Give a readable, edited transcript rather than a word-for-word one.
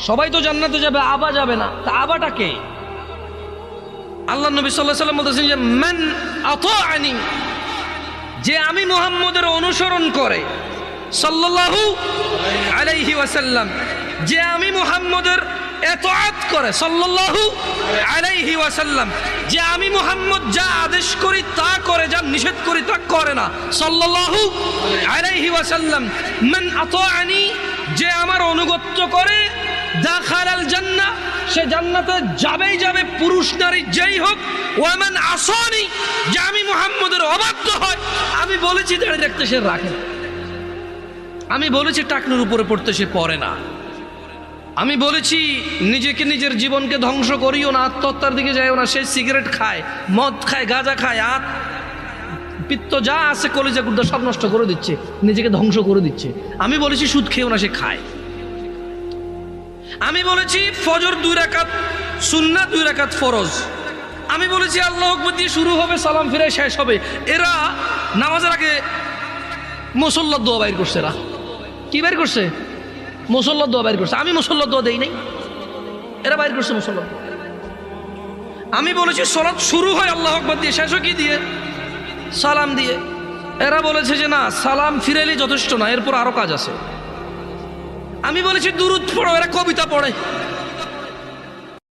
সবাই তো জান্নাতে যাবে, আবা যাবে না, তা আবাটা কে? আল্লাহ নবী সাল্লাল্লাহু আলাইহি ওয়াসাল্লাম বলতেছেন যে মান আতাআনি, যে আমি মুহাম্মদের অনুসরণ করে, সাল্লাল্লাহু আলাইহি ওয়াসাল্লাম, যে আমি মুহাম্মদের ইতাআত করে, সাল্লাল্লাহু আলাইহি ওয়াসাল্লাম, যে আমি মুহাম্মদ যা আদেশ করি তা করে, যা নিষেধ করি তা করে না, সাল্লাল্লাহু আলাইহি ওয়াসাল্লাম। মান আতাআনি, যে আমার অনুগত্য করে, দাখালাল জান্নাহ, সে জান্নাতে যাবেই যাবে, পুরুষ নারী যেই হোক। ওয়া মান আসানি, যে আমি মুহাম্মদের অবাধ্য হয়, আমি বলেছি দাঁড়িয়ে রাখতে সে রাখে না, আমি বলেছি টাকনুর উপরে পড়তে সে পড়ে না, আমি বলেছি নিজেকে নিজের জীবনকে ধ্বংস করিও না, আত্মহত্যার দিকে যাইও না, সে সিগারেট খায়, মদ খায়, গাঁজা খায়, পিত্ত যা আছে কলিজা গুর্দা সব নষ্ট করে দিচ্ছে, নিজেকে ধ্বংস করে দিচ্ছে। আমি বলেছি সুদ খেয়েও না, সে খায়। আমি বলেছি ফজর 2 রাকাত সুন্নাত, 2 রাকাত ফরজ। আমি বলেছি আল্লাহু আকবার দিয়ে শুরু হবে, সালাম ফিরে শেষ হবে। এরা নামাজের আগে মুসল্লার দোয়া বাইর করছে। এরা কি বাইর করছে? মুসল্লার দোয়া বাইর করছে। আমি মুসল্লার দোয়া দেই নাই, এরা বাইর করছে মুসল্লার দোয়া। আমি বলেছি সালাত শুরু হয় আল্লাহু আকবার দিয়ে, শেষ কি দিয়ে? সালাম দিয়ে। এরা বলেছে যে না, সালাম ফিরেলেই যথেষ্ট না, এরপর আরো কাজ আছে। আমি বলেছি দুরূদ পড়ো, এরা কবিতা পড়ে।